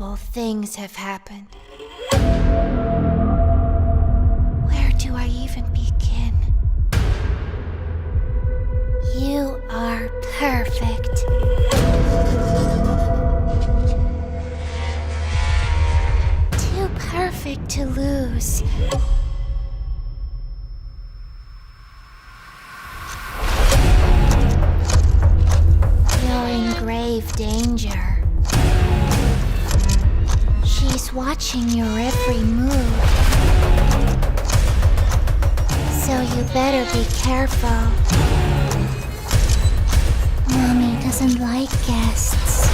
horrible things have happened. Where do I even begin? You are perfect. Too perfect to lose. You're in grave danger. She's watching your every move. So you better be careful. Mommy doesn't like guests.